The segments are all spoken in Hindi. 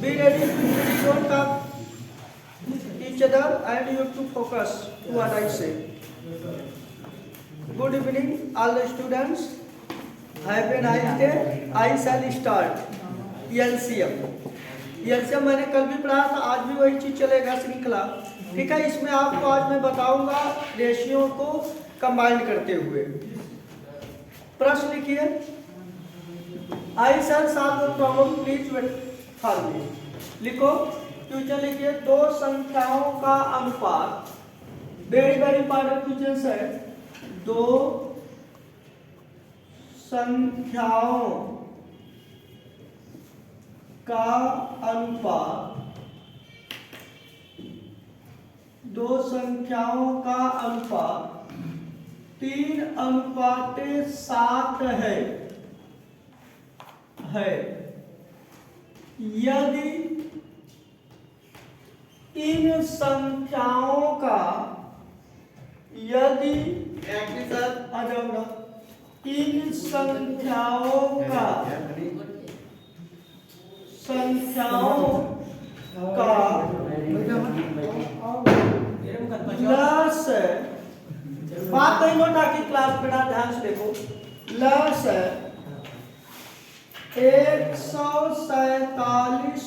Be ready to don't talk each other and you have to focus to what I say. Good evening, all the students. Have a nice day. I shall start. LCM. LCM मैंने कल भी पढ़ा था, आज भी वही चीज चलेगा श्रृंखला। ठीक है, इसमें आपको आज मैं बताऊंगा रेशियो को कंबाइन करते हुए। प्रश्न लिखिए। I shall solve the problem, please wait for me. लिखो, क्वेश्चन लिखिए। दो संख्याओं का अनुपात, वेरी वेरी इंपॉर्टेंट क्वेश्चन है। दो संख्याओं का अनुपात, दो संख्याओं का अनुपात 3:7 है यदि इन संख्याओं का, यदि आ जाओ ना, इन संख्याओं का लस, बात नहीं नोटा की क्लास बेटा ध्यान से देखो। लस 147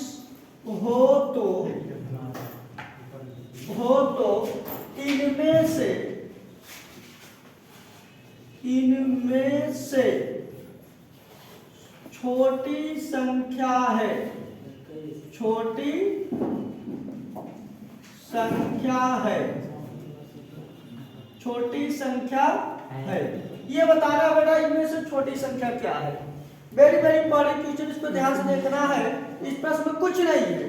हो तो इनमें से छोटी संख्या है, छोटी संख्या है, छोटी संख्या है। ये बताना बेटा इनमें से छोटी संख्या क्या है। वेरी वेरी इंपॉर्टेंट क्वेश्चन, इस पर ध्यान से देखना है। इस प्रश्न में कुछ नहीं है।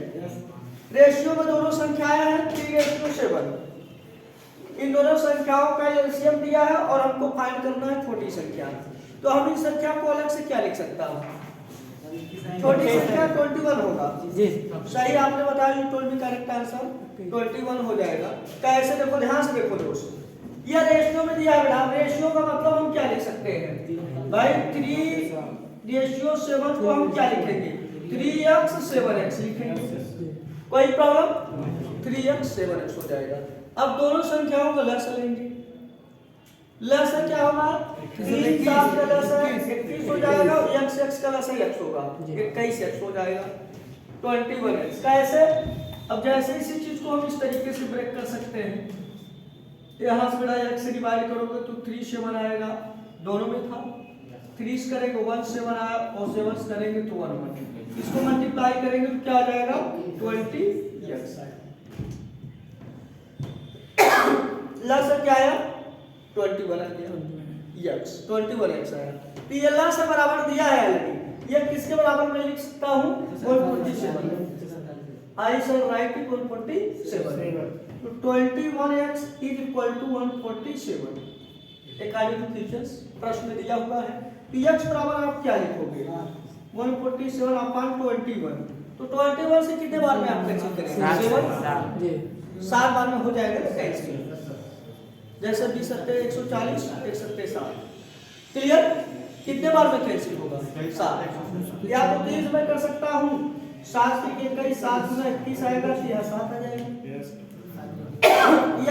रेशियो में दोनों संख्याएं हैं 3:7। इन दोनों संख्याओं का एलसीएम दिया है और हमको फाइंड करना है छोटी संख्या। तो हम इस संख्या को अलग से क्या लिख सकता हूँ? छोटी संख्या 21 होगा जी। सही आपने बताया, you told me correct answer 21 हो जाएगा। कैसे? देखो ध्यान से देखो दोस्त, ये रेशियो में दिया है बेटा। रेशियो का मतलब हम क्या लिख सकते हैं भाई? 3:7 को हम क्या लिखेंगे? 3x 7x लिखेंगे। कोई प्रॉब्लम? 3x 7x हो जाएगा। अब दोनों संख्याओं का लस लेंगे। लस क्या होगा? 3 का लस 21 हो जाएगा, x का लस x होगा, 21x हो जाएगा, 21x। कैसे? अब जैसे इसी चीज को हम इस तरीके से ब्रेक कर सकते हैं। यहाँ से बेटा x से डिवाइड करोगे तो 3 7 आएगा, दोनों में था। 3 करेंगे 1 7 आया, और 7 करेंगे तो 1 1। इसको मल्टीप्लाई करेंगे तो क्या आ जाएगा? 20x आएगा। लस क्या आया? 21 आ गया, x 21x आया। तो ये लस बराबर दिया है ऑलरेडी। ये किसके बराबर मैं लिख सकता हूँ? 147। I shall write it 147. तो 21x is equal to 147 according to teachers। प्रश्न में दिया हुआ है। तो x बराबर आप क्या लिखोगे? 147 अपॉन 21। तो 21 से कितने बार में आप कैंसिल करेंगे? 7 बार में हो जाएगा ना कैंसिल। जैसे 20 140, 1 7। क्लियर? कितने बार में कैंसिल होगा? 7। या तो 30 में कर सकता हूँ, 7 से 21 7 में 31 आएगा, तो यहाँ 7 आ जाएगा।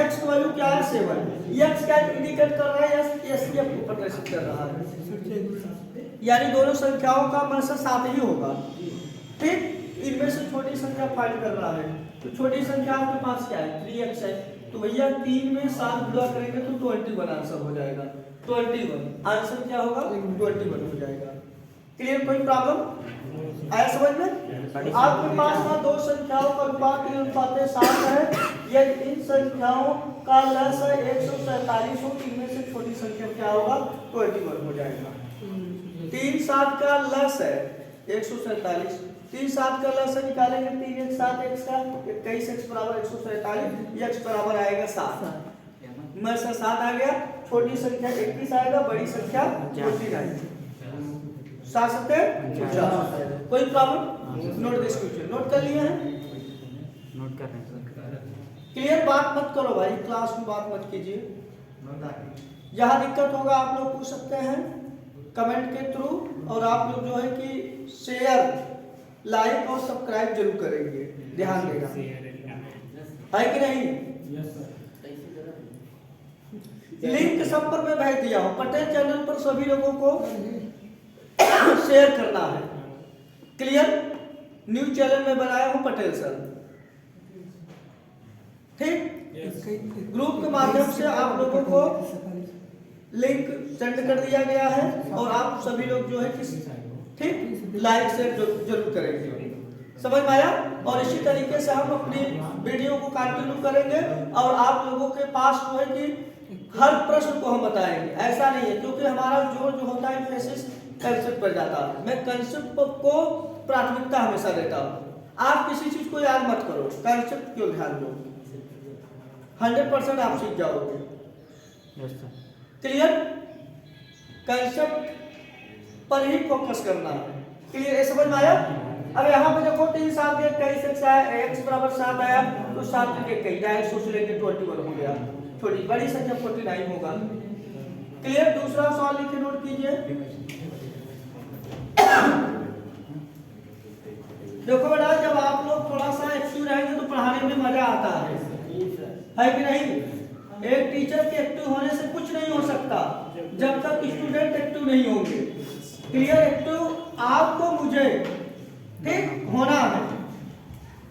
x की वैल्यू क्या है? 7। x क्या इंडिकेट कर रहा है? एससीएफ को प्रदर्शित कर रहा है, यानी दोनों संख्याओं का मान 7 ही होगा। ठीक, इनमें से छोटी संख्या फाइंड कर रहा है। तो छोटी संख्या आपके पास क्या है? 3x है। तो भैया 3 में 7 गुणा करेंगे तो 21 आंसर हो जाएगा। 21 आंसर क्या होगा? 21 हो जाएगा। क्लियर? कोई प्रॉब्लम आया समझ में? आपके पास ना दो संख्याओं का अनुपात 3:7 है। यदि इन संख्याओं का लस 147 हो, इनमें से छोटी संख्या क्या होगा? 21 हो जाएगा। 3 7 का लस है 147, 3 7 का लस निकालेंगे 3 1 7 x का 21x बराबर 147, x बराबर आएगा 7। में से 7 आ गया, छोटी संख्या 21 आएगा, बड़ी संख्या 49 आएगी। 7 7 कोई problem? Note this question. Note कर लिए हैं? नोट कर रहे हैं। क्लियर? बात मत करो भाई, क्लास में बात मत कीजिए। जहाँ दिक्कत होगा आप लोग पूछ सकते हैं कमेंट के थ्रू, और आप लोग जो है कि शेयर लाइक और सब्सक्राइब जरूर करेंगे, ध्यान देना, है कि नहीं। लिंक सब पर मैं भेज दिया हूं, पटेल चैनल पर सभी लोगों को शेयर करना है, क्लियर। न्यू चैनल में बनाया हूं पटेल सर, ठीक। ग्रुप के माध्यम से आप लोगों को लिंक सेंड कर दिया गया है और आप सभी लोग जो है किस ठीक लाइक शेयर जरूर करेंगे, समझ में आया। और इसी तरीके से हम अपनी वीडियो को कंटिन्यू करेंगे और आप लोगों के पास जो है कि हर प्रश्न को हम बताएंगे, ऐसा नहीं है, क्योंकि हमारा जो होता है एम्फेसिस कंसेप्ट पर जाता है। मैं कंसेप्ट को प्राथमिकता हमेशा देता हूँ। आप किसी चीज को याद मत करो, कंसेप्ट क्यों ध्यान दो, 100% आप सीख जाओगे, क्लियर। कंसेप्ट पर ही फोकस करना है, क्लियर, ये समझ में आया। अब यहाँ पे देखो 3 7 के 21 आया, x बराबर 7 आया, तो 7 के 21 डायरेक्ट सोच लेंगे 21 हो गया, थोड़ी बड़ी संख्या 49 होगा, क्लियर। दूसरा सवाल लिखे नोट कीजिए। देखो बेटा, जब आप लोग थोड़ा सा एक्टिव रहेंगे तो पढ़ाने में मजा आता है कि नहीं। एक टीचर के एक्टिव होने से कुछ नहीं हो सकता जब तक स्टूडेंट एक्टिव नहीं होंगे, क्लियर। एक्टिव आपको मुझे ठीक होना है,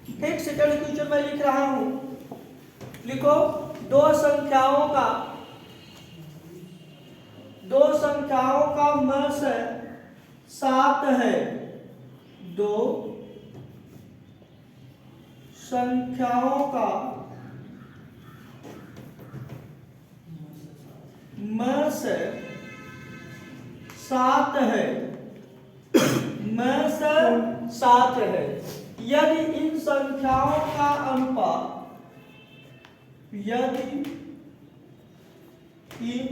ठीक। सेकंड क्वेश्चन मैं लिख रहा हूं, लिखो दो संख्याओं का म से 7 है, दो संख्याओं का म से 7 है, म से 7 है, यदि इन संख्याओं का अनुपात, यदि इन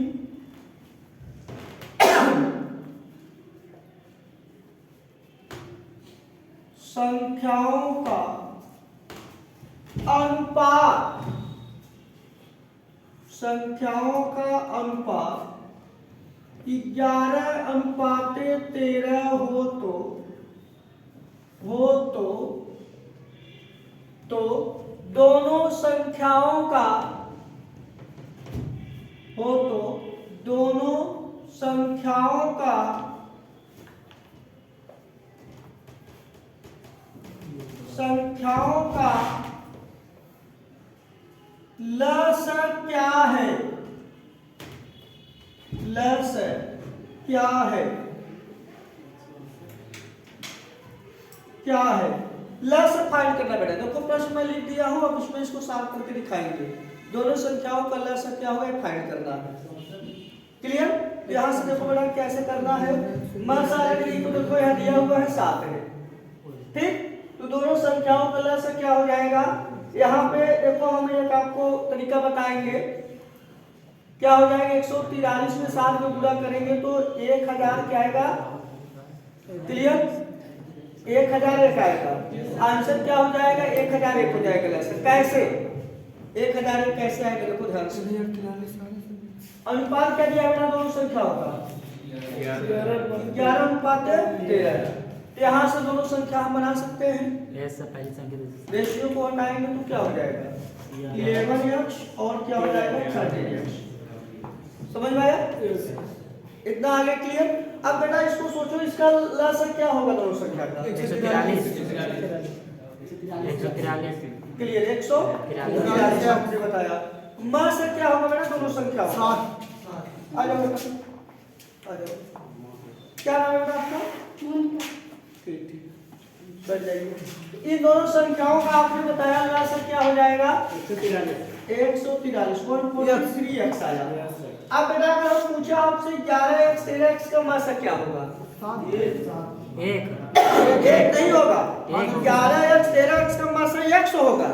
संख्याओं का अनुपात, संख्याओं का अनुपात 11:13 हो तो दोनों संख्याओं का लसाअ क्या है, लसाअ क्या है, लसाअ फाइंड करना बेटा। देखो प्रश्न मैं लिख दिया हूं, अब इसमें इसको साफ करके दिखाएंगे। दोनों संख्याओं का लसाअ क्या होगा फाइंड करना है, क्लियर। यहां से देखो बेटा कैसे करना है। मसाले को देखो यहां दिया हुआ है 7 है, ठीक। तो दोनों संख्याओं का लसाअ क्या हो जाएगा, यहाँ पे देखो हम एक आपको तरीका बताएंगे, क्या हो जाएगा 143 में 7 में गुणा करेंगे तो 1000 क्या आएगा, क्लियर, 1001 आएगा। आंसर क्या हो जाएगा 1001 हो जाएगा लसाअ। कैसे 1001 कैसे आएगा, देखो ध्यान से। अनुपात क्या दिया बेटा दोनों संख्याओं का 11:13। यहाँ से दोनों संख्या हम बना सकते हैं, रेशियो को हटाएंगे तो क्या हो जाएगा 11x और क्या हो जाएगा 13x, समझ में आया, इतना आगे क्लियर। अब बेटा इसको सोचो, इसका लसाअ क्या होगा दोनों संख्या का 143, क्लियर 143 आपने बताया। म से क्या होगा बेटा दोनों संख्या 7, आ जाओ बेटा, आ जाओ। क्या नाम है बेटा आपका, ठीक, बैठ जाइए। इन दोनों संख्याओं का आपने बताया लसाअ क्या हो जाएगा 143, 143x आया। अब बेटा अगर हम पूछे आपसे 11x 13x का लसाअ क्या होगा, एक नहीं होगा, 11x 13x का लसाअ x होगा,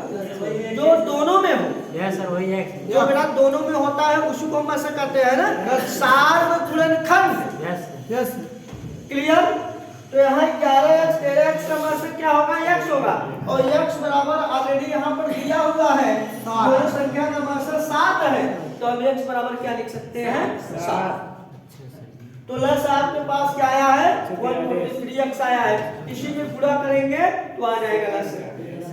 जो दोनं में हो। यस सर, वही x जो बेटा दोनों में होता है उसी को लसाअ कहते हैं ना, सार्वगुणनखंड। Yes clear. तो यहाँ 11x 13x का लसाअ क्या होगा x होगा, और x बराबर ऑलरेडी यहाँ पर दिया हुआ है, दोनों संख्या का लसाअ 7 है, तो हम x बराबर क्या लिख सकते हैं 7, तो लस आपके पास क्या आया है 143x आया है, इसी में पूरा करेंगे तो आ जाएगा लस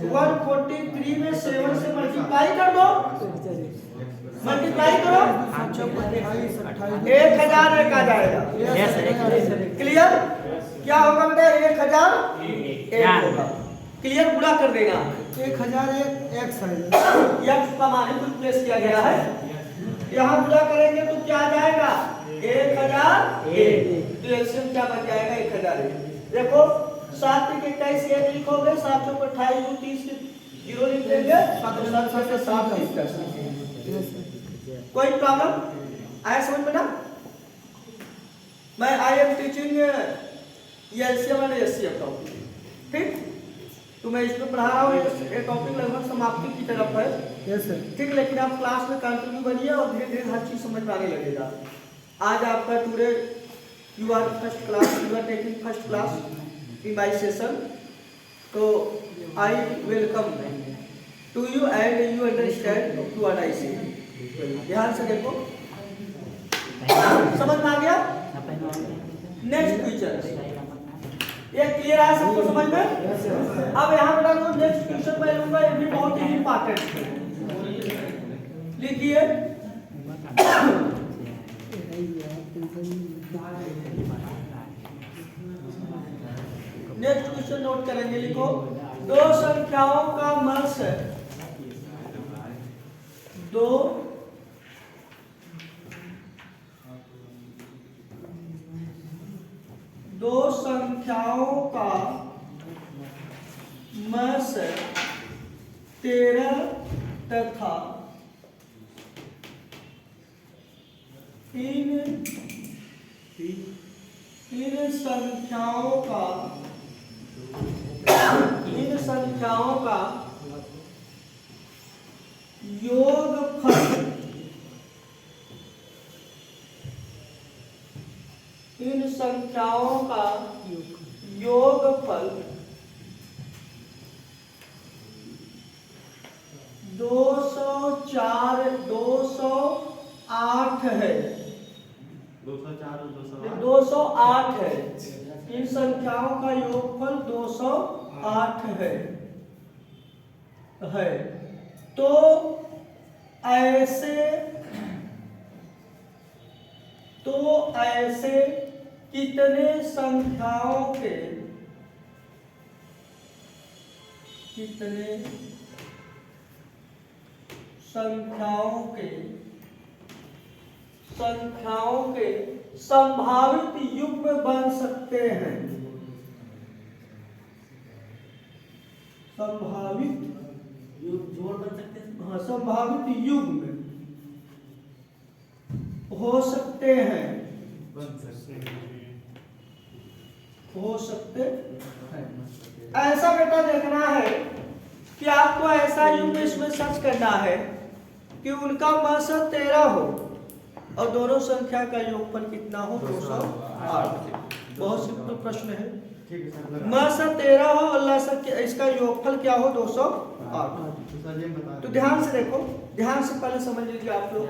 143 में 7 से मल्टीप्लाई कर दो, मल्टीप्लाई करो 1001 आ जाएगा। क्लियर? क्या होगा बेटा 1001 होगा। क्लियर? पूरा कर देना 1001 x का मान कुछ प्लेस किया गया है, यहाँ पूरा करेंगे तो क्या आ जाएगा 1001। तो एलसीएम क्या बन जाएगा 1001। देखो 7 के 21 ये लिखोगे, 7 चौक 28 को 30 के 0 लिख देंगे, 7 कोई प्रॉब्लम आया समझ में ना? मैं I am teaching LCM and HCF topic, ठीक? तो मैं इसमें पढ़ा रहा हूँ, ये टॉपिक लगभग समाप्ति की तरफ है। Yes sir. ठीक, लेकिन आप क्लास में कंटिन्यू बनिए और धीरे धीरे हर चीज समझ में आने लगेगा। आज आपका today you are first class, you are taking first class in my session, तो I welcome to you and you understand to what I say. ध्यान से देखो, समझ में आ गया? नेक्स्ट क्वेश्चन ये क्लियर है सबको समझ में? अब यहाँ बेटा जो नेक्स्ट क्वेश्चन मैं लूंगा ये भी बहुत ही इंपॉर्टेंट है, लिखिए नेक्स्ट क्वेश्चन नोट करेंगे, लिखो दो संख्याओं का मस है, दो संख्याओं का मस 13 तथा इन संख्याओं का योगफल इन संख्याओं का योगफल 204 208 है, 208 है। इन संख्याओं का योगफल 208 है। तो ऐसे कितने संख्याओं के संभावित युग्म बन सकते हैं, संभावित जोड़ बन सकते हैं, हाँ संभावित युग्म हो सकते हैं, ऐसा बेटा देखना है कि आपको ऐसा युग्म इसमें सर्च करना है कि उनका मस 13 हो और दोनों संख्या का योगफल कितना हो 208। बहुत सिंपल प्रश्न है। मस 13 हो और इसका योगफल क्या हो 208। तो ध्यान से देखो, ध्यान से पहले समझ लीजिए आप लोग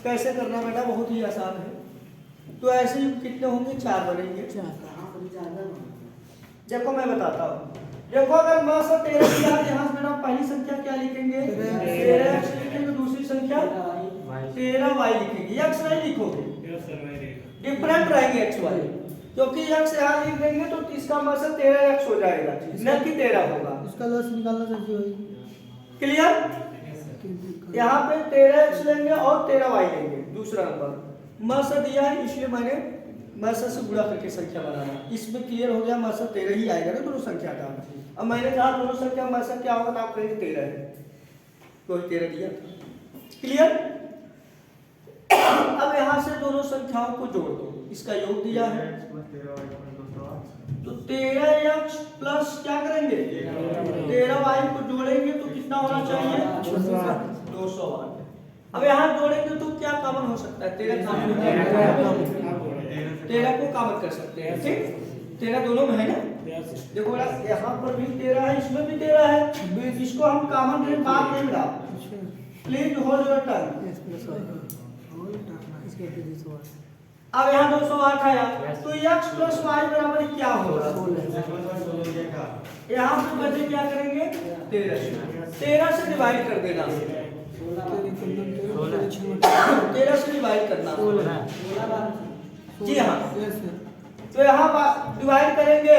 कैसे करना बेटा, बहुत ही आसान है। तो ऐसे युग कितने होंगे 4 बनेंगे। देखो मैं बताता हूँ, देखो अगर मस 13 दिया यहाँ से बेटा पहली संख्या क्या लिखेंगे 13x लिखेंगे, दूसरी संख्या 13y लिखेंगे, x नहीं लिखोगे, डिफरेंट रहेंगे x y, क्योंकि x यहाँ लिख देंगे तो इसका मस 13x हो जाएगा, न कि 13 होगा। इसका लस निकालना चाहिए। क्लियर? यहाँ पे 13x लेंगे और 13y लेंगे। दूसरा नंबर मस दिया है इसलिए मैंने मस से गुणा करके संख्या बनाना, इसमें क्लियर हो गया मस 13 ही आएगा ना दोनों संख्या का। अब मैंने कहा दोनों संख्या मस क्या होगा तो आप कहेंगे 13 है, कोई 13 दिया। क्लियर? अब यहाँ से दोनों संख्याओं को जोड़ दो, इसका योग दिया है तो 13x प्लस क्या करेंगे 13y को जोड़ेंगे तो कितना होना चाहिए 208। अब यहाँ जोड़ेंगे तो क्या कॉमन हो सकता है 13 को कॉमन कर सकते हैं, ठीक? 13 दोनों में है ना। देखो यहाँ पर भी 13 है, इसमें भी 13 है, इसको हम कॉमन लेंगे, बात नहीं रहा। Please hold your tongue. अब यहाँ 208 आया Yes. तो x प्लस वाई बराबर क्या होगा? यहाँ पे बचे क्या करेंगे? 13 से डिवाइड कर देना, 13 से डिवाइड करना। जी हाँ, तो यहाँ डिवाइड करेंगे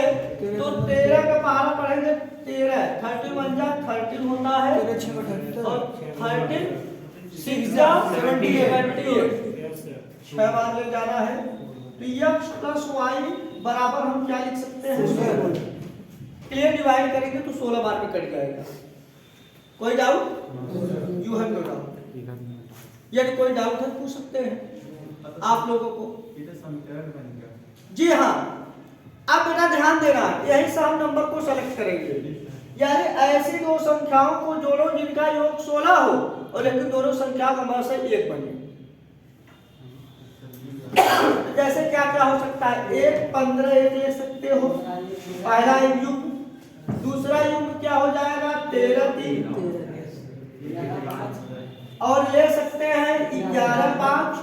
तो 13 का पारा पढ़ेंगे 13, 31 जा 13 होता है और 13 6 जा 78 6 बार ले जाना है। तो x प्लस वाई बराबर हम क्या लिख सकते हैं? 16। क्लियर, डिवाइड करेंगे तो 16 बार में कट जाएगा। कोई doubt? You have no doubt. यदि कोई डाउट है पूछ सकते हैं आप लोगों को। जी हाँ, अब बेटा ध्यान देना, यही से हम नंबर को सेलेक्ट करेंगे। यानी ऐसी दो संख्याओं को जोड़ो जिनका योग 16 हो और लेकिन दोनों संख्याओं का मान से 1 बने। जैसे क्या क्या हो सकता है? 1 15 1 ले सकते हो, पहला युग। दूसरा युग क्या हो जाएगा? 13 3 और ले सकते हैं 11 5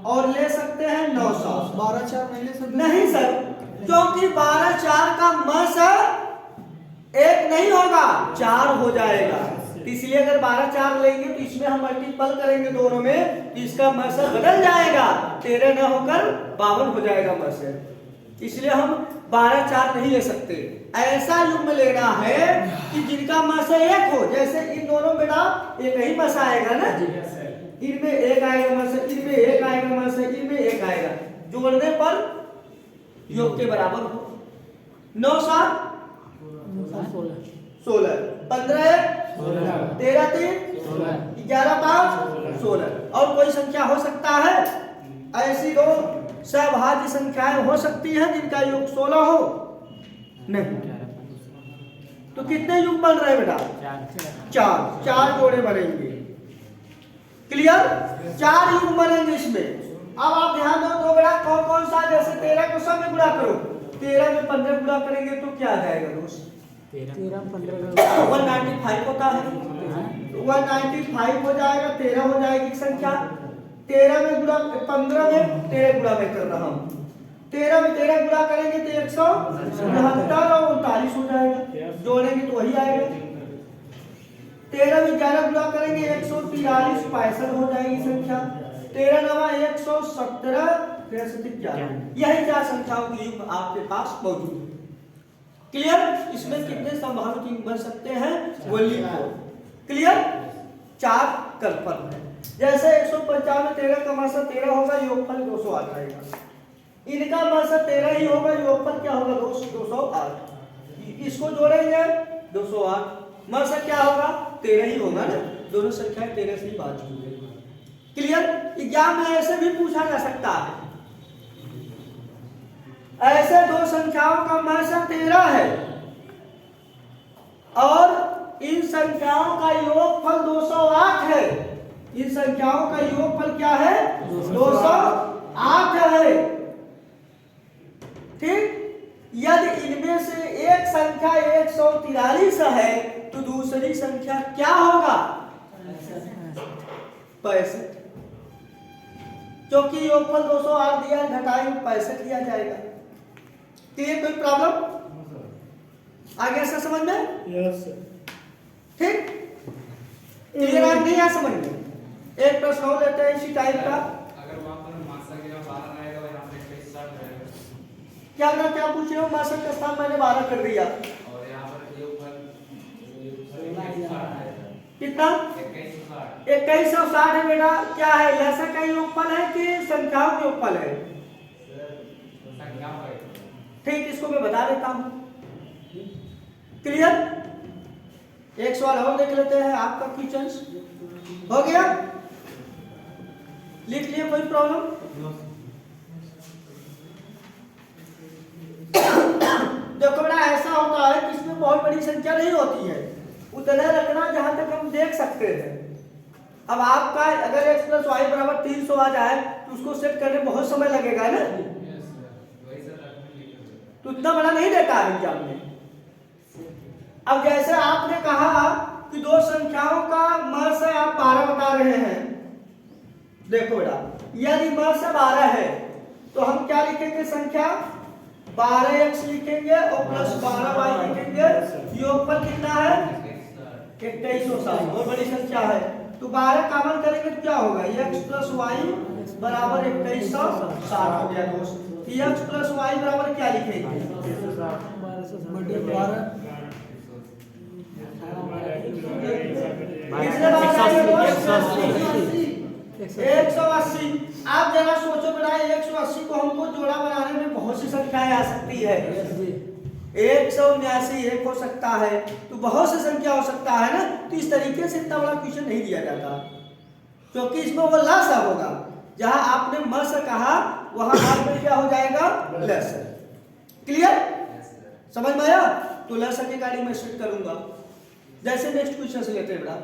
और ले सकते हैं 9 7। 12 4 नहीं ले सकते? नहीं सर, क्योंकि 12 4 का मस 1 नहीं होगा, 4 हो जाएगा। इसलिए अगर 12 4 लेंगे तो इसमें हम मल्टीपल करेंगे दोनों में, तो इसका मस बदल जाएगा, 13 न होकर 52 हो जाएगा मस। इसलिए हम 12 4 नहीं ले सकते। ऐसा युग्म लेना है कि जिनका मस 1 हो। जैसे इन दोनों बेटा एक ही मस आएगा ना, इनमें 1 आएगा मस, इनमें 1 आएगा मस, इनमें 1 आएगा। जोड़ने पर योग के बराबर हो। 9 7 16, 15 1 13 3 11 5 16। और कोई संख्या हो सकता है? ऐसी दो सभाज्य संख्याएं हो सकती हैं जिनका योग 16 हो? नहीं। तो कितने युग बन रहे हैं बेटा? 4 जोड़े बनेंगे। क्लियर? 4 युग बनेंगे इसमें। अब आप ध्यान दो तो बेटा कौन कौन सा? जैसे 13 को सब में गुणा करो, 13 में 15 गुणा करेंगे तो क्या आ जाएगा दोस्त? 195 होता है, 195 हो जाएगा। 13 हो जाएगी संख्या, 13 में गुणा 15 में 13 गुणा में कर रहा हूँ, 13 में 13 गुणा करेंगे तो 173 और 39 हो जाएगा। जोड़ेंगे तो वही आएगा। 13 में 11 गुणा करेंगे 143 65 हो जाएगी संख्या। 13 9 117 63। यही 4 संख्याओं की युग आपके पास मौजूद है। क्लियर? इसमें कितने संभावित युग बन सकते हैं वो लिखो। क्लियर? 4 कन्फर्म है। जैसे 195 13 का मासा 13 होगा, योगफल 208 आएगा। इनका मासा 13 ही होगा, योगफल क्या होगा? 208। इसको जोड़ेंगे 208, मासा क्या होगा? 13 ही होगा ना, दोनों संख्याएं 13 से ही बात की। क्लियर? एग्जाम में ऐसे भी पूछा जा सकता है। ऐसे दो संख्याओं का मासा 13 है और इन संख्याओं का योगफल 208 है। इन संख्याओं का योगफल क्या है? 208 है। ठीक? यदि इनमें से एक संख्या 143 है तो दूसरी संख्या क्या होगा? 65। क्योंकि योगफल 208 दिया, घटाएंगे 65 लिया जाएगा। क्लियर? कोई प्रॉब्लम आगे ऐसा समझ में? Yes sir. ठीक? क्लियर है नहीं? है समझ में? एक प्रश्न और लेते हैं इसी टाइप का। अगर वहां पर मासा के 12 आएगा और यहां पे 21 रहेगा, क्या पूछ रहे हो? मासा का स्थान मैंने 12 कर दिया और यहां पर योगफल कितना? 2160 2160 है बेटा। क्या है? लसा का योगफल है कि संख्याओं का योगफल है? संख्या है। ठीक, इसको मैं बता देता हूं। क्लियर? एक सवाल और देख लेते हैं आपका क्वेश्चन हो गया? लिख लिए? कोई प्रॉब्लम? देखो बेटा ऐसा होता है कि इसमें बहुत बड़ी संख्या नहीं होती है, उतना रखना जहां तक हम देख सकते हैं। अब आपका अगर x प्लस वाई बराबर 300 आ जाए तो उसको सेट करने में बहुत समय लगेगा ना, तो उतना बड़ा नहीं देता है एग्जाम में। अब जैसे आपने कहा कि दो संख्याओं का मान से आप 12 बता रहे हैं, देखो बेटा यदि म से 12 है तो हम क्या लिखेंगे संख्या 12x लिखेंगे और प्लस 12y लिखेंगे। योगफल कितना है 2160, बहुत बड़ी संख्या है। तो 12 कॉमन करेंगे तो क्या होगा x प्लस वाई बराबर 2160 हो गया दोस्त। x प्लस वाई बराबर क्या लिखेंगे 180। आप जरा सोचो बेटा 180 को हमको जोड़ा बनाने में बहुत सी संख्याएं आ सकती है। 179 एक हो सकता है, तो बहुत सी संख्या हो सकता है ना। तो इस तरीके से इतना बड़ा क्वेश्चन नहीं दिया जाता, क्योंकि इसमें वो लस होगा। जहां आपने म से कहा वहां आपने क्या हो जाएगा लस। क्लियर, समझ में आया? तो लस के गाड़ी में सेट करूंगा। जैसे नेक्स्ट क्वेश्चन से लेते हैं बेटा,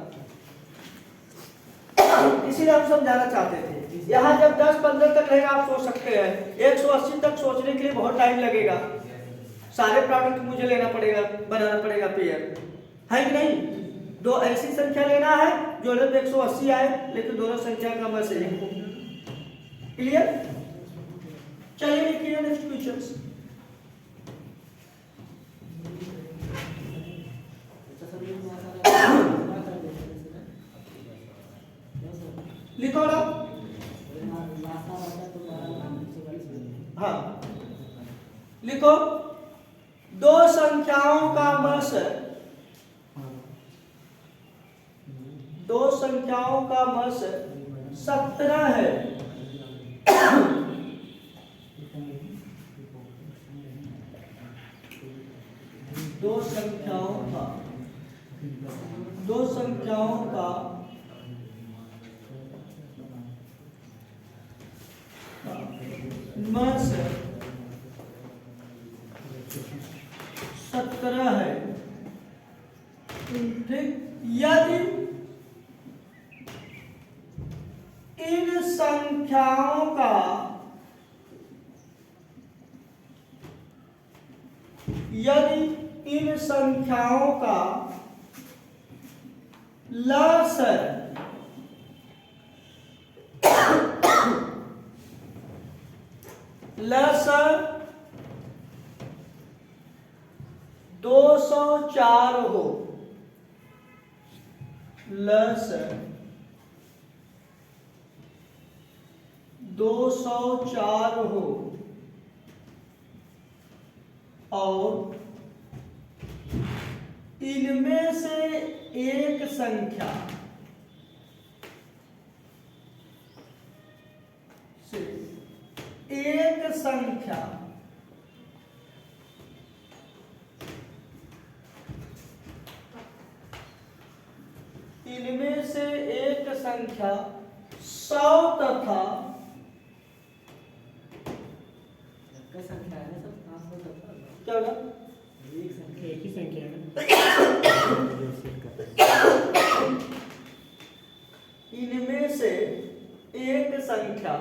इसीलिए हम समझाना चाहते थे। यहाँ जब 10-15 तक रहेगा आप सोच सकते हैं, 180 तक सोचने के लिए बहुत टाइम लगेगा। सारे प्रोडक्ट मुझे लेना पड़ेगा, बनाना पड़ेगा पेयर, है कि नहीं? दो ऐसी संख्या लेना है जो 180 आए, लेकिन दोनों संख्या का मत से लिखो। क्लियर? चलिए लिखिए नेक्स्ट क्वेश्चन। लिखो ना। हाँ लिखो, दो संख्याओं का मस 17 है। दो संख्याओं का मस 17 है। ठीक, यदि इन संख्याओं का लस 204 हो, लस 204 हो और इनमें से एक संख्या इनमें से एक संख्या 100 तथा क्या बोला? एक ही संख्या है। इनमें से एक संख्या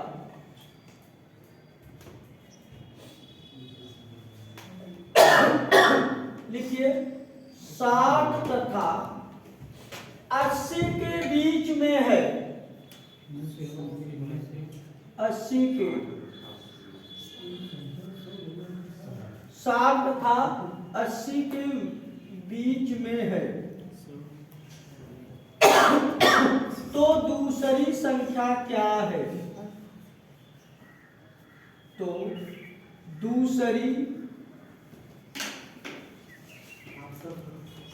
लिखिए 60 तथा 80 के बीच में है। 80 के 60 तथा 80 के बीच में है, तो दूसरी संख्या क्या है? तो दूसरी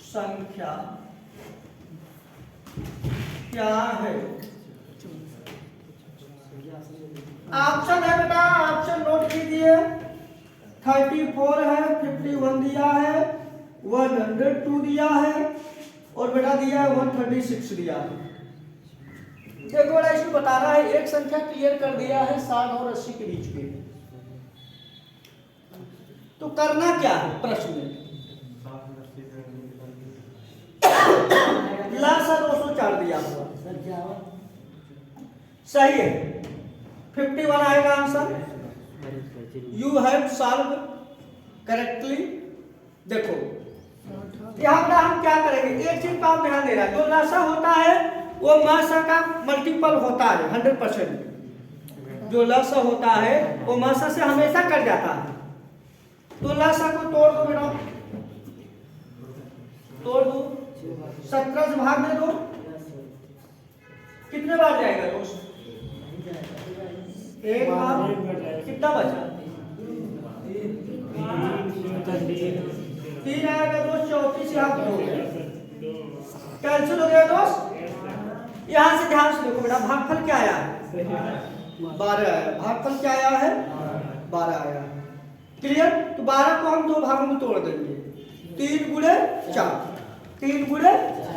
संख्या क्या है? ऑप्शन है बेटा, ऑप्शन नोट कीजिए। 34 है, 51 दिया है, 102 दिया है और बेटा दिया है 136 दिया है। देखो बेटा, इसमें बता रहा है एक संख्या क्लियर कर दिया है 60 और 80 के बीच में। तो करना क्या है प्रश्न में? लासा 204 दिया हुआ सही है, 51 आएगा answer. You have solve correctly. देखो यहाँ पर हम क्या करेंगे, एक चीज का आप ध्यान देना, जो लासा होता है वो मासा का मल्टीपल होता है 100%। जो लसा होता है वो मसा से हमेशा कट जाता है। तो लसा को तोड़ दो बेटा, तोड़ दो, 17 से भाग दे दो, कितने बार जाएगा दोस्त? एक बार। कितना बचा? 3 आएगा दोस्त, 34 से आप दो कैंसिल हो गया दोस्त। यहां से ध्यान से देखो बेटा, भागफल क्या आया है? 12 आया। भागफल क्या आया है? 12 आया। क्लियर? तो 12 को हम दो भागों में तोड़ देंगे, 3 गुणे 4, 3 गुणे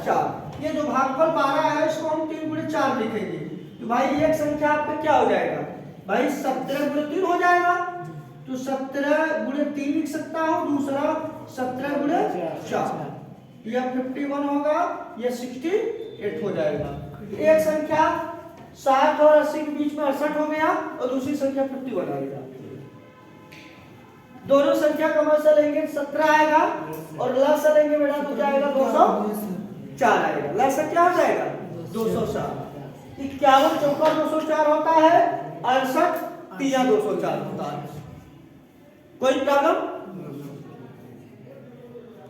4। ये जो भागफल 12 है इसको हम 3 गुणे 4 लिखेंगे। तो भाई एक संख्या आपका क्या हो जाएगा भाई? 17 गुणे 3 हो जाएगा। तो 17 गुणे 3 लिख सकता हूं, दूसरा 17 गुणे 4, यह 51 होगा, यह 68 हो जाएगा। एक संख्या 60 और 80 के बीच में 68 हो गया और दूसरी संख्या 51 आएगा। दोनों संख्या का मसा लेंगे 17 आएगा और लसा लेंगे बेटा तो जाएगा 204 आएगा। लसा क्या हो जाएगा? 204। 51 चौका 204 होता है, 68 तिया 204 होता है। कोई प्रॉब्लम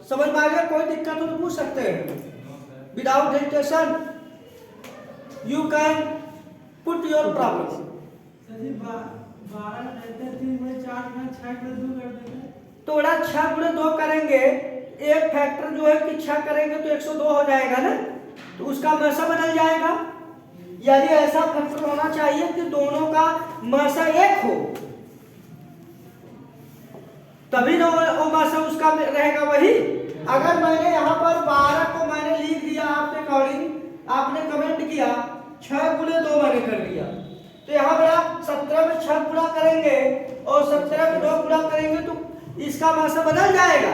समझ में आ गया? कोई दिक्कत हो तो पूछ सकते हैं। Without hesitation you can put your problem. तो बड़ा 6 गुणे 2 करेंगे, एक फैक्टर जो है कि 6 करेंगे तो 102 हो जाएगा ना, तो उसका मसा बदल जाएगा। यानी ऐसा फैक्टर होना चाहिए कि दोनों का मसा 1 हो, तभी ना वो मसा उसका रहेगा वही। अगर मैंने यहाँ पर 12 को मैंने लिख दिया आपके अकॉर्डिंग, आपने कमेंट किया 6 गुणे 2 मैंने कर दिया, तो यहाँ पर आप 17 में 6 गुणा करेंगे और 17 में 2 गुणा करेंगे तो इसका मसा बदल जाएगा,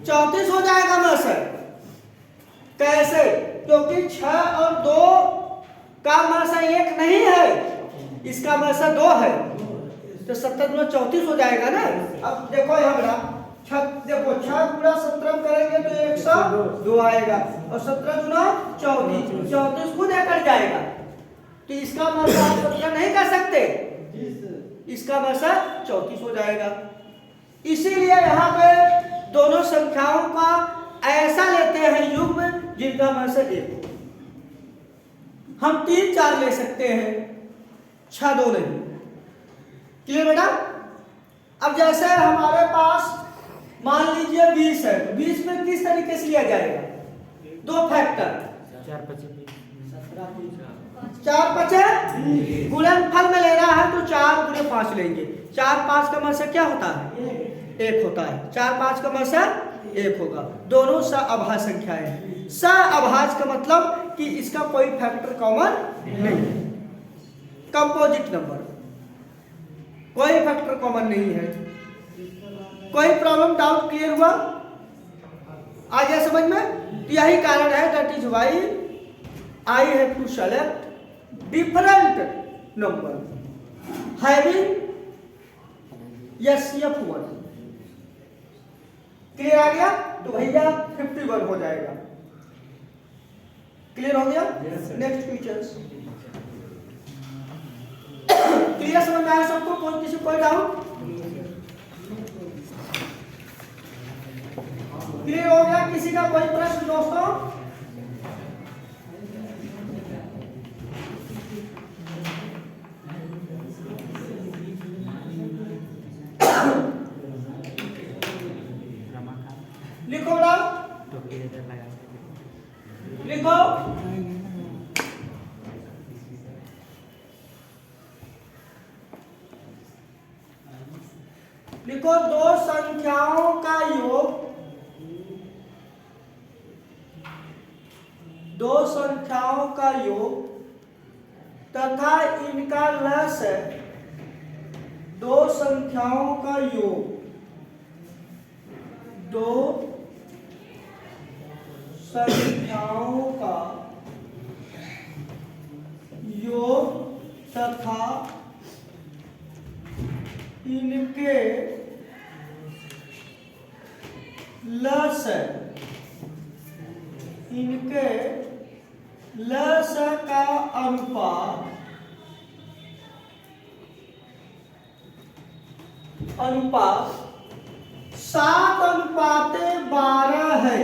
34 हो जाएगा मसा। कैसे? क्योंकि 6 और 2 का मसा 1 नहीं है, इसका मसा 2 है, तो 17 गुणा 34 हो जाएगा ना। अब देखो यहाँ बड़ा देखो 6 गुणा 17 करेंगे तो 102 आएगा और 17 गुणा 34 खुद कट जाएगा, तो इसका मसा आप 17 नहीं कर सकते, इसका मसा 34 हो जाएगा। इसीलिए यहाँ पे दोनों संख्याओं का ऐसा लेते हैं युग्म जिनका मसा 1 हो। हम 3 4 ले सकते हैं, 6 2 नहीं। क्लियर बेटा? अब जैसे हमारे पास मान लीजिए 20 है, 20 में किस तरीके से लिया जाएगा? 2 फैक्टर, 4 5 गुणनफल में लेना है तो 4 गुणे 5 लेंगे। 4 5 का मसा क्या होता है? 1 होता है। 4 5 का मसा 1 होगा। दोनों सअभाज्य संख्याएं हैं। सअभाज्य का मतलब कि इसका कोई फैक्टर कॉमन नहीं, कंपोजिट नंबर, कोई फैक्टर कॉमन नहीं है। कोई प्रॉब्लम डाउट क्लियर हुआ? आ गया समझ में? यही कारण है that is why I have to select different number having SF1। Clear आ गया? तो भैया 51 हो जाएगा। क्लियर हो गया? नेक्स्ट फीचर्स क्लियर समझ में आया सबको? कोई किसी कोई डाउट? क्लियर हो गया? किसी का कोई प्रश्न दोस्तों? लिखो बेटा, लिखो। लिखो 2 संख्याओं का योग, 2 संख्याओं का योग तथा इनका लस्य, 2 संख्याओं का योग, 2 संख्याओं का योग तथा इनके लस्य, इनके लस्य का अनुपात अनुपात 7:12 है।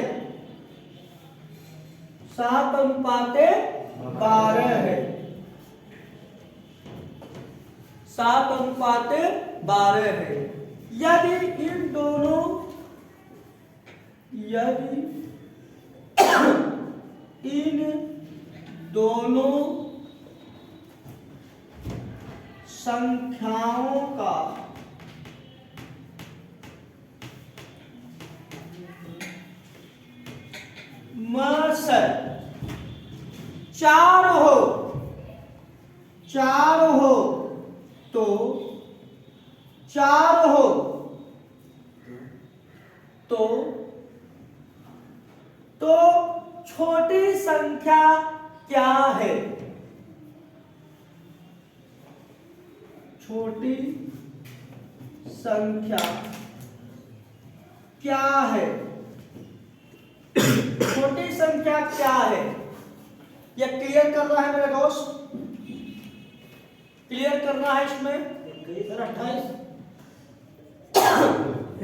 7:12 है। 7:12 है। यदि इन दोनों संख्याओं का मसर 4 हो तो 4 हो तो छोटी संख्या क्या है? छोटी संख्या क्या है? छोटी संख्या क्या है? यह क्लियर कर रहा है मेरे दोस्त, क्लियर करना है इसमें। 28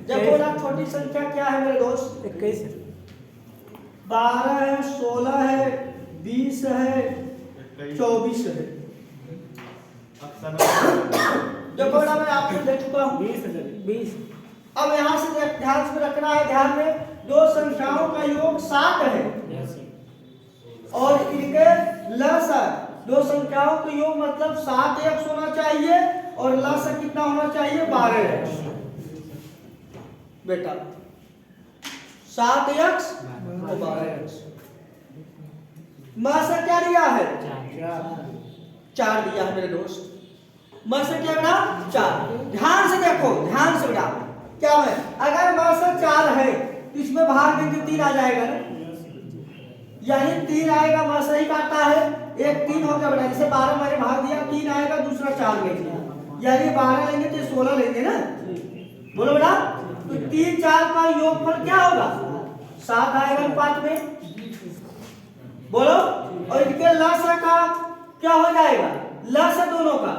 जब बोला छोटी संख्या क्या है मेरे दोस्त? 21 12 है, 16 है, 20 है, 24 है। देखो ना मैं आपको दे चुका हूं 20। अब यहां से ध्यान से रखना है, ध्यान में दो संख्याओं का योग 7 है और इनके लसा दो संख्याओं का योग मतलब 7x होना चाहिए और लसा कितना होना चाहिए? 12x। बेटा 7x और 12x। मासा क्या दिया है? 4 दिया है मेरे दोस्त। मासा क्या बेटा? 4। ध्यान से देखो, ध्यान से बेटा क्या है, अगर मासा 4 है इसमें भाग देंगे 3 आ जाएगा ना, यानी 3 आएगा, मासा ही काटता है, एक 3 हो गया बेटा। जैसे 12 मैंने भाग दिया, 3 आएगा, दूसरा 4 लेंगे, यानी 12 लेंगे तो 16 लेंगे ना। बोलो बेटा, तो 3 4 का योगफल क्या होगा? 7 आएगा अनुपात में। बोलो, और इनके लसा का क्या हो जाएगा? लसा दोनों का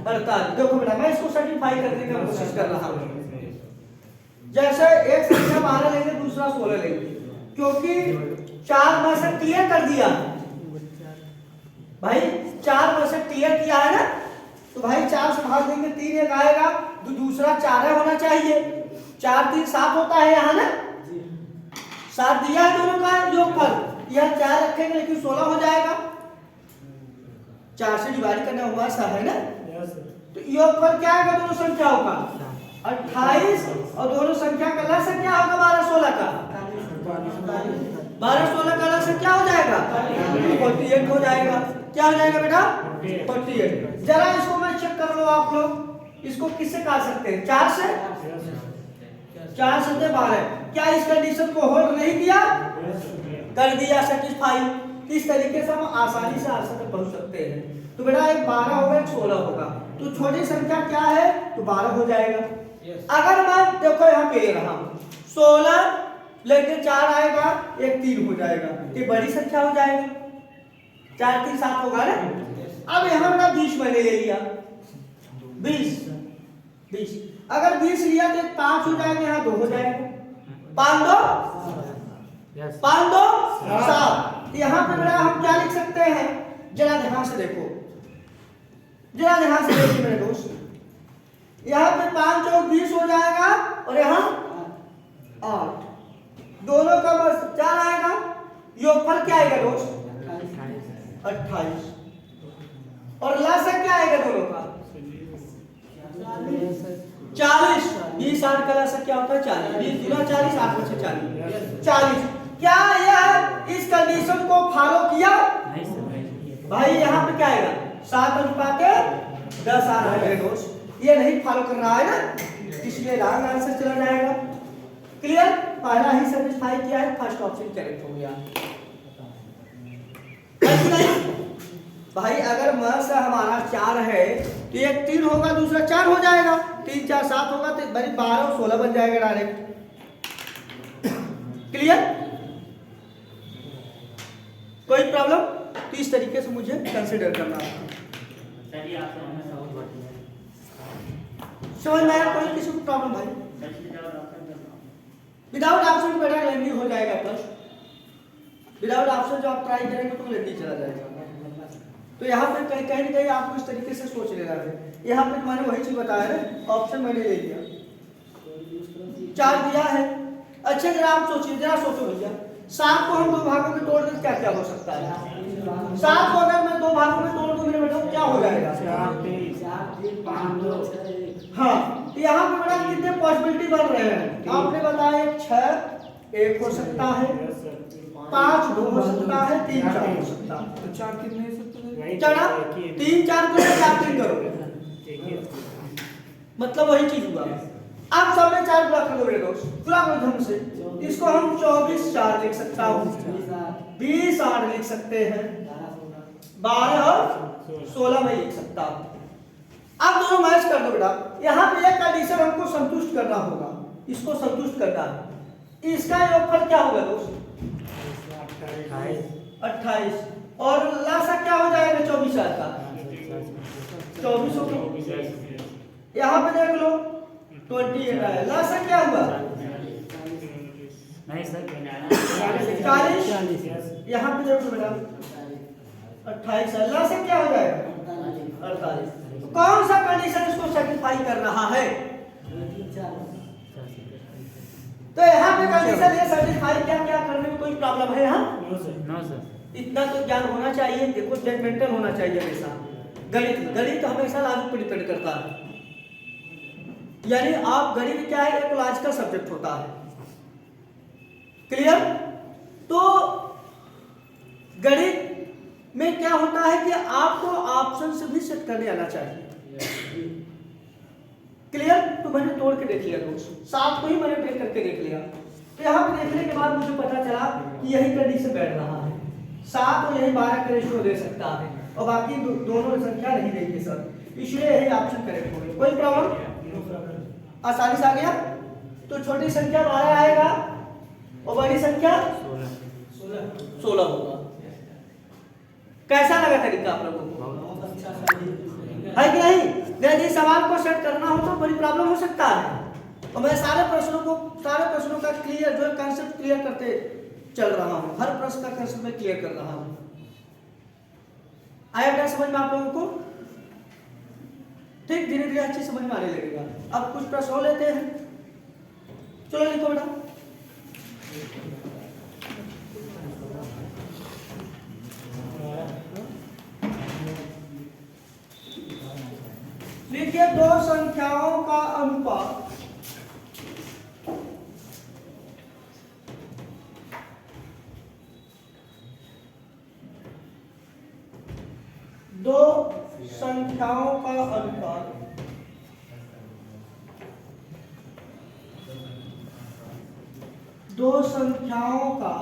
48। देखो बेटा मैं इसको सर्टिफाई करने की कोशिश कर रहा हूँ। जैसे एक संख्या 12 लेंगे, दूसरा 16 लेंगे, क्योंकि 4 में से क्लियर कर दिया भाई, 4 में से क्लियर किया है ना, तो भाई 4 से भाग देंगे 3 एक आएगा, तो दूसरा 4 होना चाहिए। 4 3 7 होता है यहाँ ना, 7 दिया है दोनों का योगफल, यह 4 रखेंगे लेकिन 16 हो जाएगा। 4 से डिवाइड करना हुआ सा है ना, तो योगफल क्या आएगा दोनों संख्याओं का? 28 और दोनों संख्या का लसा क्या होगा? 12 16 का 12 16 का लसा क्या हो जाएगा? 48 हो जाएगा। क्या हो जाएगा बेटा? 48। जरा इसको मैं चेक कर लो आप लोग, इसको किससे काट सकते हैं? 4 से 12। क्या इस कंडीशन को होल्ड नहीं किया? कर दिया सेटिस्फाई। इस तरीके से हम आसानी से आंसर तक पहुंच सकते हैं। तो बेटा एक 12 होगा, एक 16 होगा, तो छोटी संख्या क्या है? तो 12 हो जाएगा। अगर मैं देखो यहाँ पे ले रहा हूं 16 लेके 4 आएगा, एक 3 हो जाएगा, ये बड़ी संख्या हो जाएगा। 4 3 7 होगा ना। अब यहाँ मेरा 20 मैंने ले लिया, 20 अगर 20 लिया तो 5 हो जाएगा, यहाँ 2 हो जाएगा, 5 2 7। यहाँ पे मेरा हम क्या लिख सकते हैं? जरा ध्यान से देखो, जरा ध्यान से देखिए मेरे दोस्त, यहाँ पे 5 और 20 हो जाएगा और यहाँ 8, दोनों का बस 4 आएगा, योगफल क्या आएगा दोस्त? 28। और लसा क्या आएगा दोनों का? 40। 20 8 का लसा क्या होता है? 40। 20 गुना 40, 8 में से 40। क्या यह इस कंडीशन को फॉलो किया? भाई यहाँ पे क्या आएगा? 7:10 आ रहा है मेरे दोस्त, ये नहीं फॉलो कर रहा है ना, इसलिए रॉन्ग आंसर चला जाएगा। क्लियर? पहला ही सेटिस्फाई किया है, फर्स्ट ऑप्शन करेक्ट हो गया। भाई अगर मास हमारा 4 है तो एक 3 होगा, दूसरा 4 हो जाएगा, 3 4 7 होगा, तो भाई 12 और 16 बन जाएगा डायरेक्ट। क्लियर? कोई प्रॉब्लम? तो इस तरीके से मुझे कंसीडर करना है। समझ में आया? कोई किसी को प्रॉब्लम भाई? विदाउट ऑप्शन बेटा लेंदी हो जाएगा प्रश्न। विदाउट ऑप्शन जो आप ट्राई करेंगे तो लेंदी चला जाएगा। तो यहाँ पे कहीं ना कहीं आपको इस तरीके से सोच लेना है। यहाँ पे मैंने वही चीज बताया है, ऑप्शन मैंने ले लिया, 4 दिया है। अच्छा जरा आप सोचिए, जरा सोचो भैया, 7 को हम 2 भागों में तोड़ दें क्या क्या हो सकता है? 7 को अगर मैं 2 भागों में तोड़ दूं मेरे बेटा क्या हो जाएगा? 4 हाँ, यहाँ पे बेटा कितने पॉसिबिलिटी बन रहे हैं? आपने बताया 6 1 हो सकता है, 5 2 हो सकता है, 3 4 हो सकता है। तो 4 कितने हो सकते हैं? चढ़ा 3 4 करो, 4 3 करोगे, मतलब वही चीज हुआ। आप सब में 4 गुणा कर दोगे दोस्त, गुणा करो ढंग से। इसको हम 24 4 लिख सकता हूँ, 20 8 लिख सकते हैं, 12 और 16 में लिख सकता हूँ। आप दोनों मैच कर दो बेटा। यहाँ पे एक कंडीशन हमको संतुष्ट करना होगा, इसको संतुष्ट करना है। इसका योगफल क्या होगा दोस्त? 28 और लासा क्या हो जाएगा? 24 का 24 होगा। यहाँ पे देख लो 28 है, लासा क्या हुआ? नहीं सर 40। यहाँ पे देखो बेटा 28 है, लासा क्या हो जाएगा? 48। कौन सा कंडीशन इसको सेटिस्फाई कर रहा है? तो यहाँ पे कंडीशन ये सेटिस्फाई क्या क्या करने में कोई प्रॉब्लम है? यहाँ नो सर। इतना तो ज्ञान होना चाहिए। देखो जजमेंटल होना चाहिए हमेशा। गणित हमेशा लॉजिक पर डिपेंड करता है। यानी आप गणित क्या है, एक लॉजिकल सब्जेक्ट होता है। क्लियर? तो गणित में क्या होता है कि आपको ऑप्शन से भी सेट करने आना चाहिए। क्लियर? तो मैंने तोड़ के देख लिया दोस्त, 7 को ही मैंने ब्रेक करके देख लिया। तो यहाँ पे देखने के बाद मुझे पता चला कि यही कंडीशन बैठ रहा है, 7 और यही 12 का रेशियो दे सकता है और बाकी दोनों संख्या नहीं देंगे सर, इसलिए यही ऑप्शन करेक्ट हो गया। कोई प्रॉब्लम? आसानी से आ गया। तो छोटी संख्या 12 आएगा और बड़ी संख्या 16 होगा। कैसा लगा तरीका आप लोगों को? है कि नहीं? यदि सवाल को सेट करना हो तो बड़ी प्रॉब्लम हो सकता है। और मैं सारे प्रश्नों का क्लियर जो कंसेप्ट क्लियर करते चल रहा हूँ, हर प्रश्न का कंसेप्ट में क्लियर कर रहा हूँ। आया क्या समझ में आप लोगों को? ठीक, धीरे धीरे अच्छी समझ में आने लगेगा। अब कुछ प्रश्न हो लेते हैं, चलो लिखो बेटा। देखिए, 2 संख्याओं का अनुपात दो संख्याओं का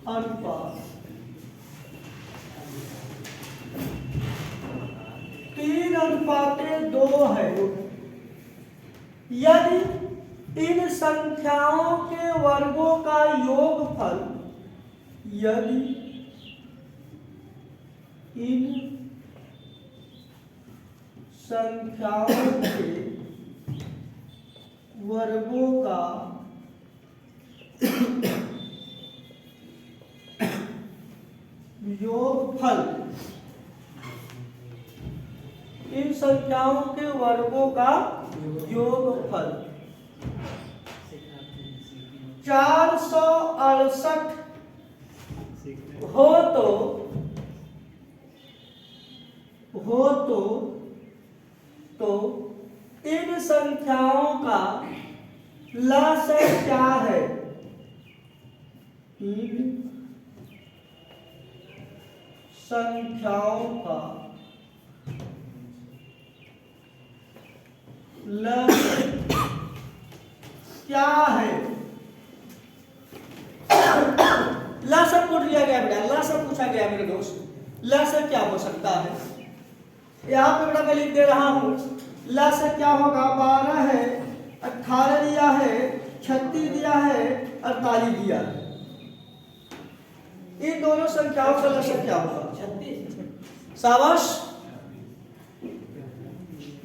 अनुपात 3:2 है यदि इन संख्याओं के वर्गों का योगफल, यदि इन संख्याओं के वर्गों का योगफल, इन संख्याओं के वर्गों का योगफल 468 हो तो इन संख्याओं का लसाअ क्या है? इन संख्याओं का लसाअ क्या है? लसाअ पूछ लिया गया बेटा, लसाअ पूछा गया मेरे दोस्त। लसाअ क्या हो सकता है? यहाँ पे बेटा मैं लिख दे रहा हूँ। लसाअ क्या होगा? 12 है, 18 दिया है, 36 दिया है, 48 दिया है। इन दोनों संख्याओं का लसाअ क्या होगा? 36। शाबाश,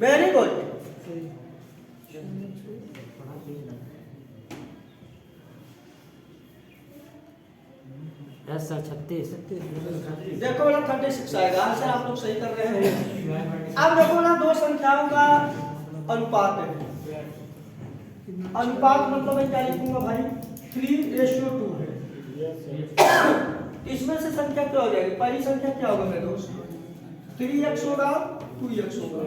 वेरी गुड। Yes sir 36। देखो बेटा 36 आएगा आंसर, आप लोग सही कर रहे हैं। अब देखो ना दो संख्याओं का अनुपात है। अनुपात मतलब मैं क्या लिखूंगा भाई, 3:2 है। इसमें से संख्या क्या हो जाएगी, पहली संख्या क्या होगा मेरे दोस्त, 3x होगा 2x होगा,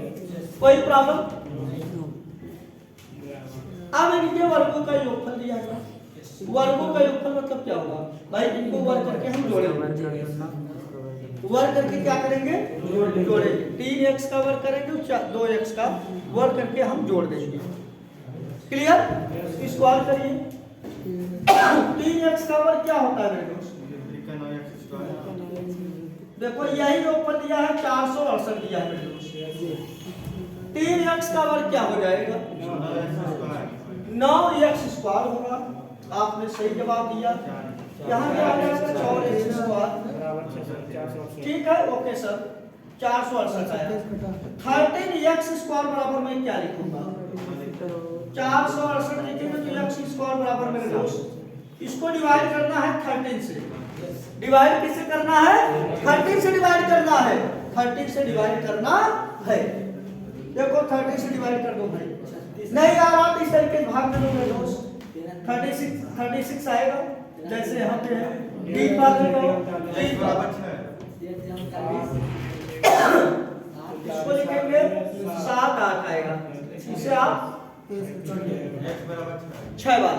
कोई प्रॉब्लम। अब इनके वर्गों का योगफल दिया है। वर्गों का योगफल मतलब क्या होगा भाई, इनको वर्ग करके हम जोड़ेंगे। वर्ग करके क्या करेंगे, जोड़ेंगे। 3x का वर्ग करेंगे, 2x का वर्ग करके हम जोड़ देंगे। क्लियर, इसको हल करिए। 3x का वर्ग क्या होता है मेरे दोस्त, देखो यही योगफल दिया है, 468 दिया है मेरे दोस्त। 3x का वर्ग क्या हो जाएगा, 9x स्क्वायर होगा। आपने सही जवाब दिया। यहाँ क्या आ जाएगा, 4x स्क्वायर। ठीक है, ओके सर, 468 आया। 13x स्क्वायर बराबर मैं क्या लिखूंगा, 468 लिखेंगे तो x स्क्वायर बराबर मेरे दोस्त, इसको डिवाइड करना है 13 से। डिवाइड किससे करना है, 13 से डिवाइड करना है। 13 से डिवाइड करना है। देखो 13 से डिवाइड कर दो भाई, नहीं यार आप इस तरीके से भाग में दोगे दोस्त। 36 आएगा, जैसे यहाँ पे है 3 भाग में दो, 3 बराबर 6। इसको लिखेंगे 7 8 आएगा, इसे आप 6 बार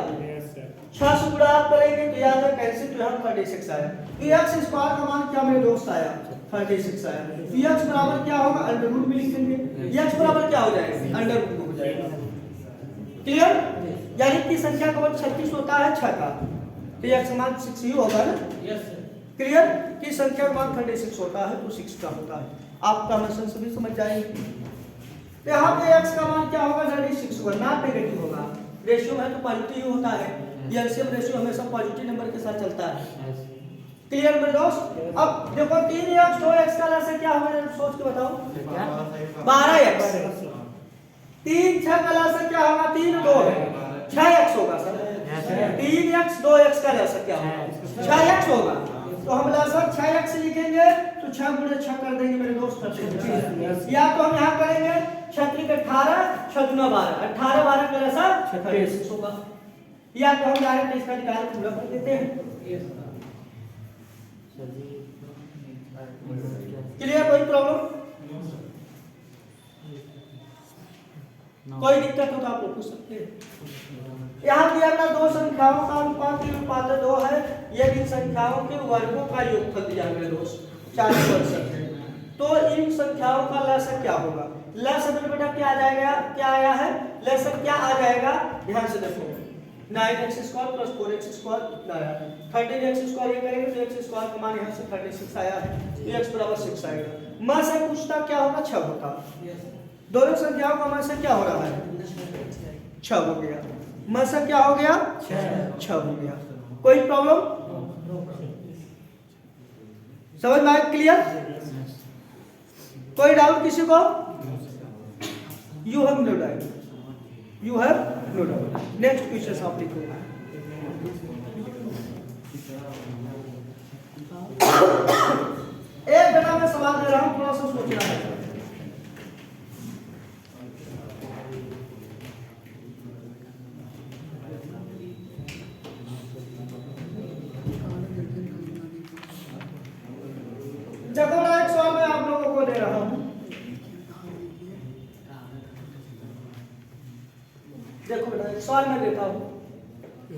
6 से गुणा करेंगे तो याद है कैसे, तो यहाँ 36 आया। x स्क्वायर का मान क्या मेरे दोस्त आया, 36 आया। x बराबर क्या होगा, अंडर रूट में लिखेंगे। x बराबर क्या हो जाएगा, अंडर रूट हो जाएगा। क्लियर, यानी कि संख्या का वर्ग 36 होता है 6 का, तो x का मान 6 ही होगा ना। क्लियर, कि संख्या का मान 36 होता है तो 6 का होता है। आपका मेंशन सभी समझ जाएंगे। तो यहाँ पे x का मान क्या होगा, 36 होगा, नॉट नेगेटिव होगा। रेशियो है तो पॉजिटिव होता है, एलसीएम रेशियो हमेशा पॉजिटिव नंबर के साथ चलता है। क्लियर मेरे दोस्त। अब देखो 3x 2x का लसा क्या होगा, सोच के बताओ, 12x। 3 6 का लसा क्या होगा, 3 2 6x होगा सर। 3x 2x का लसा क्या होगा, 6x होगा। तो हम लसा 6x लिखेंगे तो 6 गुणे 6 कर देंगे मेरे दोस्त, 36। या तो हम यहाँ करेंगे 6 3 18 6 दूना 12, 18 12 का लसा 36 होगा। या तो हम डायरेक्ट इसका निकाल पूरा कर देते हैं। क्लियर, कोई प्रॉब्लम, कोई दिक्कत हो तो आप लोग पूछ सकते हैं। यहाँ दिया गया दो संख्याओं का अनुपात 3:2 है। ये इन संख्याओं के वर्गों का योगफल दिया मेरे दोस्त 468 है। तो इन संख्याओं का लसागु क्या होगा, लसागु बेटा क्या आ जाएगा, क्या आया है, लसागु क्या आ जाएगा, ध्यान से देखो, 9x square plus 4x square कितना आया, 13x स्क्वायर ये करेंगे तो x स्क्वायर का मान यहाँ से 36 आया है, तो x बराबर 6 आएगा। मा से पूछता क्या होगा, 6 होता। दोनों संख्याओं का मा से क्या हो रहा है, 6 हो गया। मा से क्या हो गया, 6 हो गया। कोई प्रॉब्लम, समझ में आया, क्लियर, कोई डाउट किसी को? You have no doubt, you have no doubt. Next question आप लिखो। एक बेटा मैं सवाल दे रहा हूं, थोड़ा सा सोचना है। देखो ना, एक सवाल मैं आप लोगों को दे रहा हूं, देखो बेटा एक सवाल मैं देता हूं,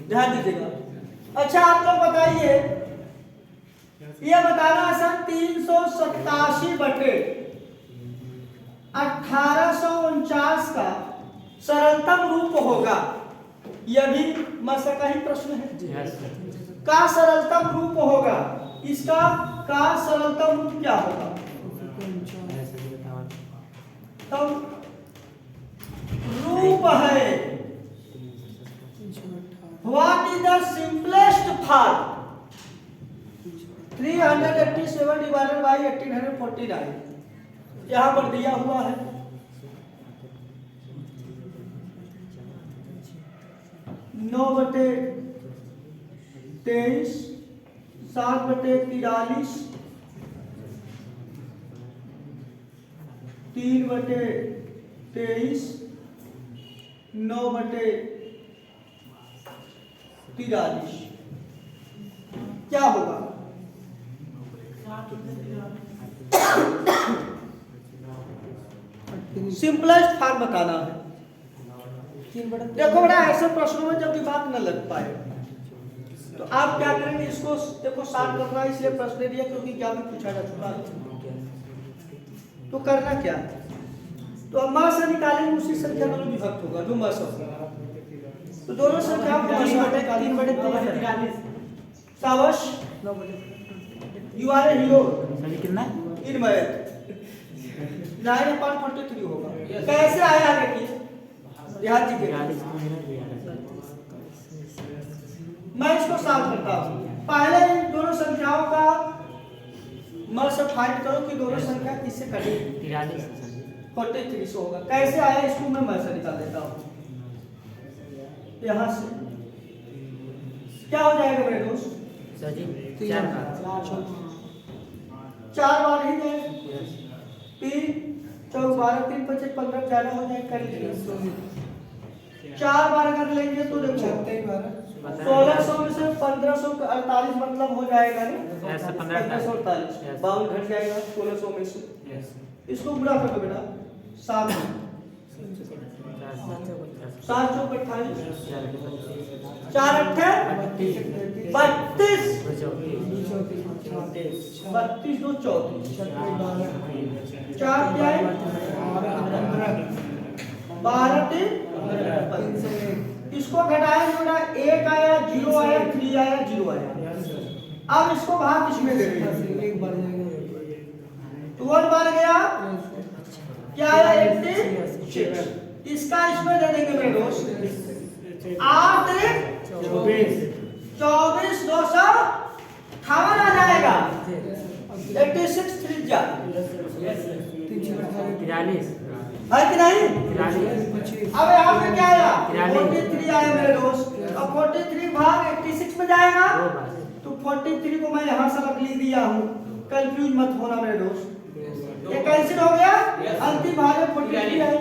ध्यान दीजिएगा। अच्छा आप लोग बताइए, यह बताना है सर 387 बटे 1849 का सरलतम रूप होगा, यह भी मसा का ही प्रश्न है। का सरलतम रूप होगा, इसका का सरलतम रूप क्या होगा, तब रूप है what is the simplest form, 387 divided by 1849 यहाँ पर दिया हुआ है। 9/23, 7/43, 3/23, 9/43 क्या होगा? सिंपलेस्ट फॉर्म बताना है। देखो बड़ा ऐसे प्रश्नों में जब दिमाग न लग पाए तो आप क्या करेंगे, इसको देखो साथ करना है, इसलिए प्रश्न दे दिया क्योंकि क्या में पूछा जा चुका है। तो करना क्या, तो अब मां से निकालेंगे उसी संख्या दोनों विभक्त होगा जो मां से होगा। तो दोनों संख्याओं को 3/3 सावश यू आर ए हीरो सही कितना है? इन मैथ 9/43 होगा। कैसे आया देखिए, ध्यान दीजिए। मैं इसको सॉल्व करता हूं। पहले इन दोनों संख्याओं का मैं से फाइंड करो कि दोनों संख्या किससे कटेगी। 43 से होगा। कैसे आया इसको मैं से निकाल देता हूं। यहां से क्या हो जाएगा मेरे दोस्त? सर जी 4 बार ही जाए। 3 4 12 3 5 15 ज्यादा हो जाए कर लीजिए। 4 बार अगर लेंगे तो देखो 1600 में से 1548 मतलब हो जाएगा ना, 1548 52 घट जाएगा 1600 में से। इसको गुणा कर दो बेटा 7 7 चौक 28 4 अट्ठे 32 32 2 34 4 क्या है 12 3 इसको घटाया जोड़ा 1 आया 0 आया 3 आया 0 आया। अब इसको भाग इसमें दे देंगे। 1 बार गया क्या आया 86। इसका इसमें दे देंगे मेरे दोस्त 8 24 200 खावन आ जाएगा 86 3 जा 43 है कि नहीं। 43 अब यहाँ पे क्या आया 43 आया मेरे दोस्त। अब 43 भाग 86 में जाएगा तो 43 को मैं यहाँ से रख लिख दिया हूँ, कंफ्यूज मत होना मेरे दोस्त। ये कैंसिल हो गया, अंतिम भाग में 43 है।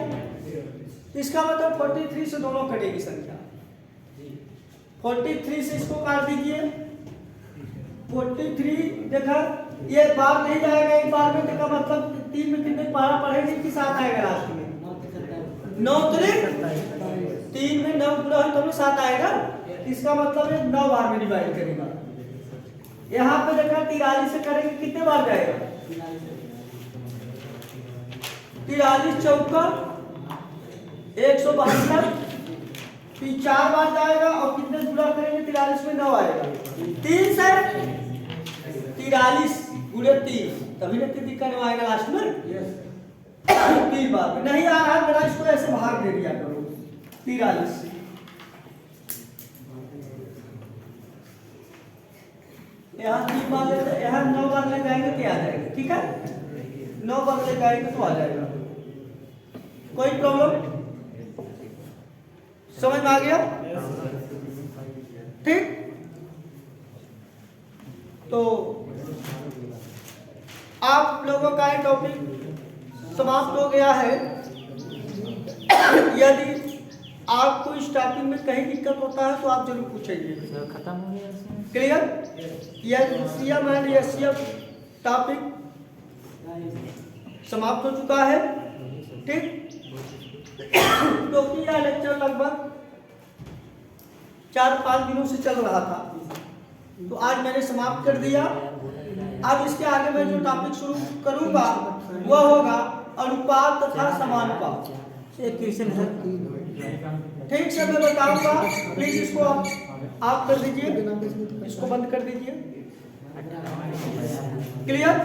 इसका मतलब 43 से दोनों कटेगी संख्या। 43 से इसको काट दीजिए। 43 देखा ये बार नहीं जाएगा, एक बार में देखा मतलब 3 में कितने पारा पढ़ेंगे कि 7 आएगा लास्ट में 9 3 में 9 पूरा हो तो 7 आएगा। इसका मतलब है 9 बार में डिवाइड करेगा। यहाँ पे देखा 43 से करेंगे कितने बार जाएगा 43 चौका 172 फिर 4 बार जाएगा और कितने गुणा करेंगे 43 में 9 आएगा 3 से 43 गुणे 3 तभी ना 3 दिक्कत आएगा लास्ट में 3 बार में नहीं आ रहा मेरा, इसको ऐसे भाग दे दिया करो 43 यहाँ 3 बार ले यहाँ 9 बार ले जाएंगे क्या आ जाएगा। ठीक है 9 बार ले जाएंगे तो आ जाएगा। कोई प्रॉब्लम समझ में आ गया। ठीक तो आप लोगों का ये टॉपिक समाप्त हो गया है। यदि आपको इस टॉपिक में कहीं दिक्कत होता है तो आप जरूर पूछेंगे। खत्म हो गया clear. HCM and HCF topic समाप्त हो चुका है। ठीक क्योंकि यह लेक्चर लगभग 4-5 दिनों से चल रहा था तो आज मैंने समाप्त कर दिया। अब इसके आगे मैं जो टॉपिक शुरू करूंगा वह होगा अनुपात तथा समानुपात। एक क्वेश्चन है ठीक से मैं बताऊंगा, प्लीज इसको आप कर दीजिए, इसको बंद कर दीजिए। क्लियर।